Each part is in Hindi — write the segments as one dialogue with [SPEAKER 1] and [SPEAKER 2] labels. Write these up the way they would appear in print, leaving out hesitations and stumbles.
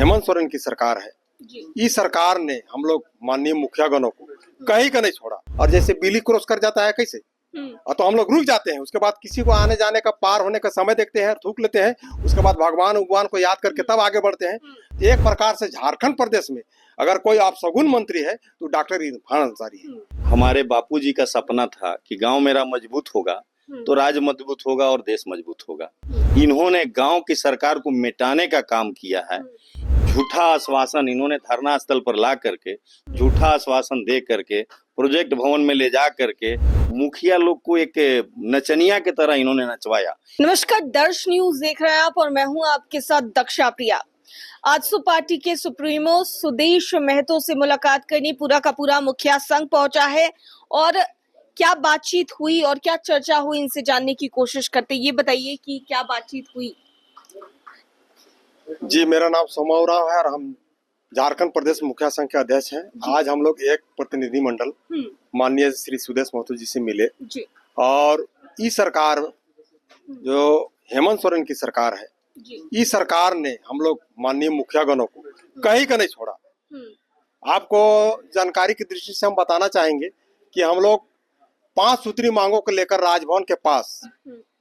[SPEAKER 1] हेमंत सोरेन की सरकार है। इस सरकार ने हम लोग माननीय मुखियागणों को कहीं का नहीं छोड़ा। और जैसे बिल्ली क्रॉस कर जाता है कैसे, और तो हम लोग रुक जाते हैं। उसके बाद किसी को आने जाने का पार होने का समय देखते हैं, थूक लेते हैं। उसके बाद भगवान को याद करके तब आगे बढ़ते हैं। तो एक प्रकार से झारखंड प्रदेश में अगर कोई अपशगुन मंत्री है तो डॉक्टर इरफान अंसारी है।
[SPEAKER 2] हमारे बापूजी का सपना था कि गांव मेरा मजबूत होगा तो राज्य मजबूत होगा और देश मजबूत होगा। इन्होंने गांव की सरकार को मिटाने का काम किया है। झूठा आश्वासन इन्होंने धरना स्थल पर ला करके, झूठा आश्वासन दे करके, प्रोजेक्ट भवन में ले जा करके मुखिया लोग को एक नचनिया की तरह इन्होंने नचवाया।
[SPEAKER 3] नमस्कार, दर्श न्यूज देख रहे हैं आप और मैं हूं आपके साथ दक्षा प्रिया। आजसू पार्टी के सुप्रीमो सुदेश महतो से मुलाकात करने पूरा का पूरा मुखिया संघ पहुंचा है और क्या बातचीत हुई और क्या चर्चा हुई, इनसे जानने की कोशिश करते। ये बताइए कि क्या बातचीत हुई।
[SPEAKER 1] जी, मेरा नाम सोमाव राव है और हम झारखंड प्रदेश मुखिया संघ के अध्यक्ष हैं। आज हम लोग एक प्रतिनिधि मंडल माननीय श्री सुदेश महतो जी से मिले जी। और इस सरकार जो हेमंत सोरेन की सरकार है, इस सरकार ने हम लोग माननीय मुखियागणों को कहीं का नहीं छोड़ा। आपको जानकारी की दृष्टि से हम बताना चाहेंगे कि हम लोग 5 सूत्री मांगों को लेकर राजभवन के पास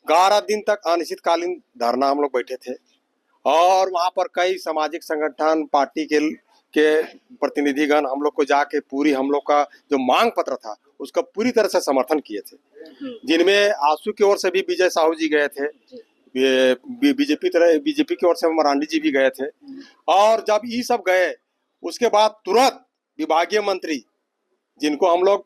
[SPEAKER 1] 11 दिन तक अनिश्चितकालीन धरना हम लोग बैठे थे और वहां पर कई सामाजिक संगठन पार्टी के प्रतिनिधिगण हम लोग को जाके पूरी हम लोग का जो मांग पत्र था उसका पूरी तरह से समर्थन किए थे, जिनमें आजसू की ओर से भी विजय साहू जी गए थे, बीजेपी की ओर से मरांडी जी भी गए थे। और जब ये सब गए उसके बाद तुरंत विभागीय मंत्री, जिनको हम लोग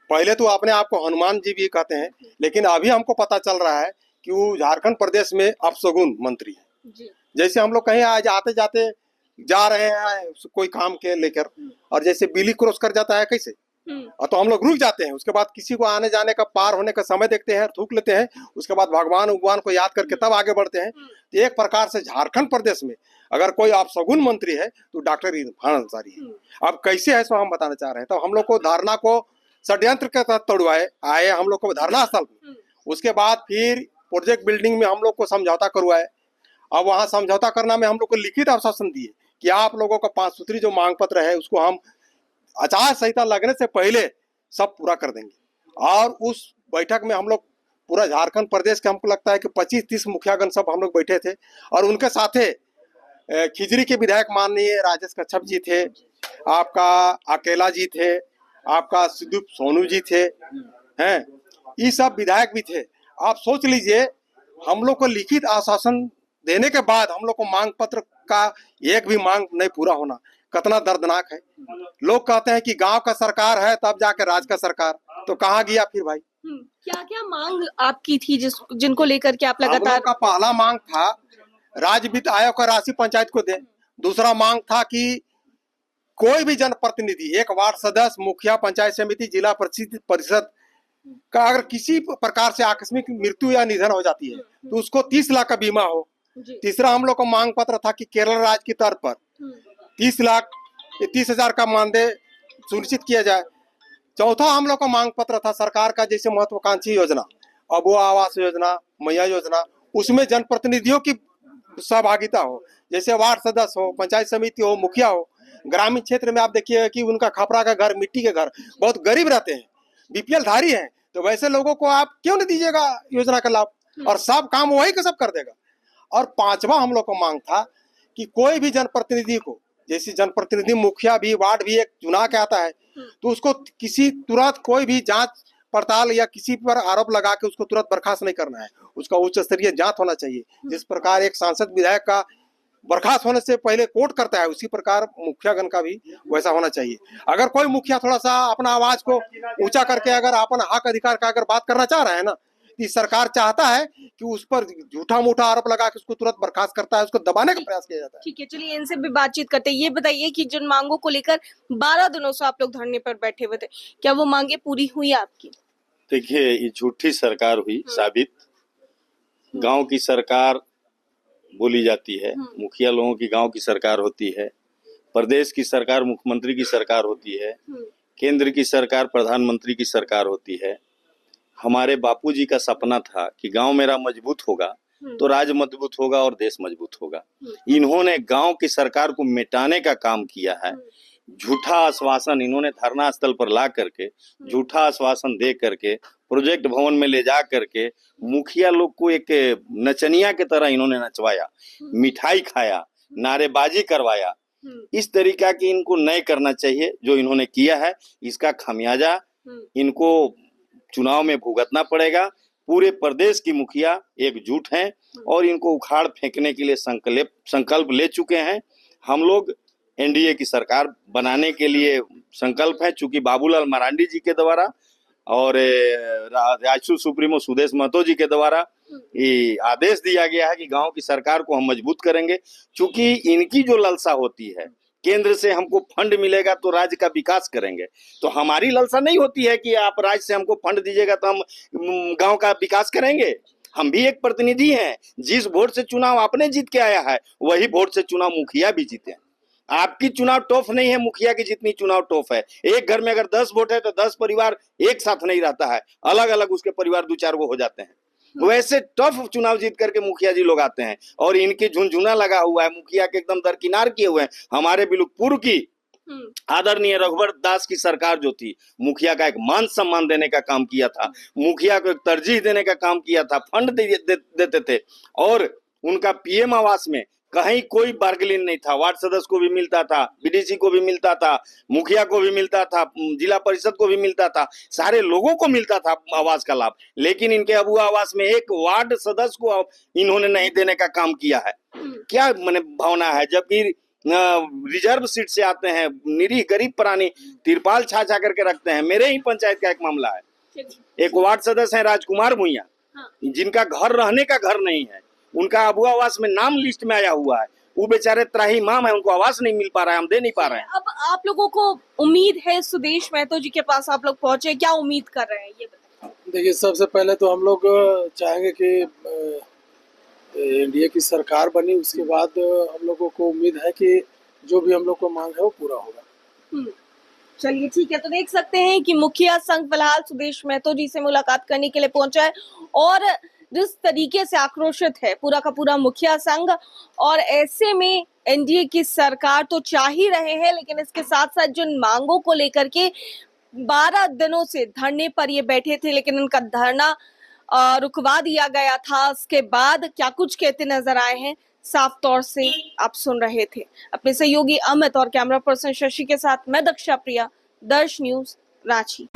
[SPEAKER 1] पहले तो अपने आप को हनुमान जी भी कहते हैं, लेकिन अभी हमको पता चल रहा है कि वो झारखंड प्रदेश में अपशगुन मंत्री है। जैसे हम लोग कहीं आज आते जाते जा रहे हैं कोई काम के लेकर, और जैसे बिल्ली क्रॉस कर जाता है कैसे, और तो हम लोग रुक जाते हैं। उसके बाद किसी को आने जाने का पार होने का समय देखते हैं, थूक लेते हैं। उसके बाद भगवान को याद करके तब आगे बढ़ते हैं। तो एक प्रकार से झारखंड प्रदेश में अगर कोई अपशगुन मंत्री है तो डॉक्टर इरफान अंसारी है। अब कैसे है सो हम बताना चाह रहे हैं। तो हम लोग को धरना को षड्यंत्र के तहत तोड़वाए आए हम लोग को धरना स्थल पे। उसके बाद फिर प्रोजेक्ट बिल्डिंग में हम लोग को समझौता करवाए। अब वहाँ समझौता करना में हम लोग को लिखित आश्वासन दिए कि आप लोगों का 5 सूत्री जो मांग पत्र है उसको हम आचार संहिता लगने से पहले सब पूरा कर देंगे। और उस बैठक में हम लोग पूरा झारखंड प्रदेश के, हमको लगता है कि 25-30 मुखियागण सब हम लोग बैठे थे। और उनके साथे खिजरी के विधायक माननीय राजेश कच्छप जी थे, आपका अकेला जी थे, आपका सिद्धू सोनू जी थे, हैं, ये सब विधायक भी थे। आप सोच लीजिए, हम लोग को लिखित आश्वासन देने के बाद हम लोग को मांग पत्र का एक भी मांग नहीं पूरा होना कितना दर्दनाक है। लोग कहते हैं कि गांव का सरकार है तब जाके राज्य का सरकार, तो कहाँ गया फिर भाई।
[SPEAKER 3] क्या क्या मांग आपकी थी जिनको लेकर के आप लगातार?
[SPEAKER 1] का पहला मांग था राज्य वित्त आयोग का राशि पंचायत को दे। दूसरा मांग था कि कोई भी जनप्रतिनिधि, एक वार्ड सदस्य, मुखिया, पंचायत समिति, जिला परिषद का अगर किसी प्रकार से आकस्मिक मृत्यु या निधन हो जाती है तो उसको 30 लाख का बीमा हो। तीसरा हम लोग का मांग पत्र था कि केरल राज्य की तर्ज पर 30,000 का मानदेय सुनिश्चित किया जाए। चौथा हम लोग का मांग पत्र था सरकार का जैसे महत्वाकांक्षी योजना, अबुआ आवास योजना, मैया योजना, उसमें जनप्रतिनिधियों की सहभागिता हो। जैसे वार्ड सदस्य हो, पंचायत समिति हो, मुखिया हो। ग्रामीण क्षेत्र में आप देखिए कि उनका खपरा का घर, मिट्टी के घर, बहुत गरीब रहते हैं, बीपीएल धारी हैं, तो वैसे लोगों को आप क्यों नहीं दीजिएगा योजना का लाभ, और सब काम वही का सब कर देगा। और 5वां हम लोग को मांग था कि कोई भी जनप्रतिनिधि को, जैसे जनप्रतिनिधि मुखिया भी, वार्ड भी एक चुनाव के आता है, तो उसको किसी तुरंत कोई भी जांच पड़ताल या किसी पर आरोप लगा के उसको तुरंत बर्खास्त नहीं करना है। उसका उच्च स्तरीय जांच होना चाहिए। जिस प्रकार एक सांसद विधायक का बर्खास्त होने से पहले कोर्ट करता है, उसी प्रकार मुखियागण का भी वैसा होना चाहिए। अगर कोई मुखिया थोड़ा सा अपना आवाज को ऊंचा करके अगर अपना हक अधिकार का अगर बात करना चाह रहा है ना, तो सरकार चाहता है कि उस पर झूठा मूठा आरोप लगा के उसको तुरंत बर्खास्त करता है, उसको दबाने का प्रयास किया जाता है।
[SPEAKER 3] ठीक है, चलिए इनसे भी बातचीत करते हैं। ये बताइए कि जिन मांगों को लेकर 12 दिनों से आप लोग धरने पर बैठे हुए थे, क्या वो मांगे पूरी हुई आपकी?
[SPEAKER 2] देखिए, ये झूठी सरकार हुई साबित। गांव की सरकार बोली जाती है, मुखिया लोगों की गांव की सरकार होती है, प्रदेश की सरकार मुख्यमंत्री की सरकार होती है, केंद्र की सरकार प्रधानमंत्री की सरकार होती है। हमारे बापूजी का सपना था कि गांव मेरा मजबूत होगा तो राज्य मजबूत होगा और देश मजबूत होगा। इन्होंने गांव की सरकार को मिटाने का काम किया है। झूठा आश्वासन इन्होंने धरना स्थल पर ला करके, झूठा आश्वासन दे करके, प्रोजेक्ट भवन में ले जा करके मुखिया लोग को एक नचनिया की तरह इन्होंने नचवाया, मिठाई खाया, नारेबाजी करवाया। इस तरीका की इनको नहीं करना चाहिए जो इन्होंने किया है। इसका खमियाजा इनको चुनाव में भुगतना पड़ेगा। पूरे प्रदेश की मुखिया एकजुट हैं और इनको उखाड़ फेंकने के लिए संकल्प ले चुके हैं। हम लोग एनडीए की सरकार बनाने के लिए संकल्प है, चूंकि बाबूलाल मरांडी जी के द्वारा और राजसू सुप्रीमो सुदेश महतो जी के द्वारा ये आदेश दिया गया है कि गांव की सरकार को हम मजबूत करेंगे। चूंकि इनकी जो ललसा होती है केंद्र से हमको फंड मिलेगा तो राज्य का विकास करेंगे, तो हमारी ललसा नहीं होती है कि आप राज्य से हमको फंड दीजिएगा तो हम गांव का विकास करेंगे। हम भी एक प्रतिनिधि हैं। जिस वोट से चुनाव आपने जीत के आया है वही वोट से चुनाव मुखिया भी जीते हैं। आपकी चुनाव टॉप नहीं है मुखिया की जितनी चुनाव टॉप है। एक घर में अगर 10 वोट है तो 10 परिवार एक साथ नहीं रहता है, अलग अलग उसके परिवार 2-4 गो हो जाते हैं। वैसे टफ चुनाव जीत करके मुखिया जी लोग आते हैं और इनकी झुनझुना लगा हुआ है, मुखिया के एकदम दरकिनार किए हुए हैं। हमारे बिलुकपुर की आदरणीय रघुवर दास की सरकार जो थी, मुखिया का एक मान सम्मान देने का काम किया था, मुखिया को एक तरजीह देने का काम किया था, फंड देते थे और उनका पीएम आवास में कहीं कोई बार्गेनिंग नहीं था। वार्ड सदस्य को भी मिलता था, बीडीसी को भी मिलता था, मुखिया को भी मिलता था, जिला परिषद को भी मिलता था, सारे लोगों को मिलता था आवास का लाभ। लेकिन इनके अबू आवास में एक वार्ड सदस्य को इन्होंने नहीं देने का काम किया है। क्या माने भावना है, जबकि रिजर्व सीट से आते हैं, निरीह गरीब प्राणी तिरपाल छा करके रखते हैं। मेरे ही पंचायत का एक मामला है, एक वार्ड सदस्य है राजकुमार भुइया, जिनका घर रहने का घर नहीं है, उनका अबू आवास में नाम लिस्ट में आया हुआ है। वो बेचारे त्राहिमाम है, उनको आवास नहीं मिल पा रहा है, हम दे नहीं पा रहे हैं।
[SPEAKER 3] अब आप लोगों को उम्मीद है सुदेश महतो जी के पास आप लोग पहुंचे, क्या उम्मीद कर रहे हैं ये बताएं?
[SPEAKER 4] देखिए, सबसे पहले तो हम लोग चाहेंगे कि एनडीए की सरकार बनी, उसके बाद हम लोगों को उम्मीद है कि जो भी हम लोग को मांग है वो पूरा होगा।
[SPEAKER 3] चलिए ठीक है, तो देख सकते हैं कि मुखिया संघ फिलहाल सुदेश महतो जी से मुलाकात करने के लिए पहुंचा है और जिस तरीके से आक्रोशित है पूरा का पूरा मुखिया संघ, और ऐसे में एनडीए की सरकार तो चाह ही रहे हैं, लेकिन इसके साथ साथ जिन मांगों को लेकर के 12 दिनों से धरने पर ये बैठे थे, लेकिन उनका धरना रुकवा दिया गया था। उसके बाद क्या कुछ कहते नजर आए हैं साफ तौर से आप सुन रहे थे। अपने सहयोगी अमित और कैमरा पर्सन शशि के साथ मैं दक्षा प्रिया, दर्श न्यूज, रांची।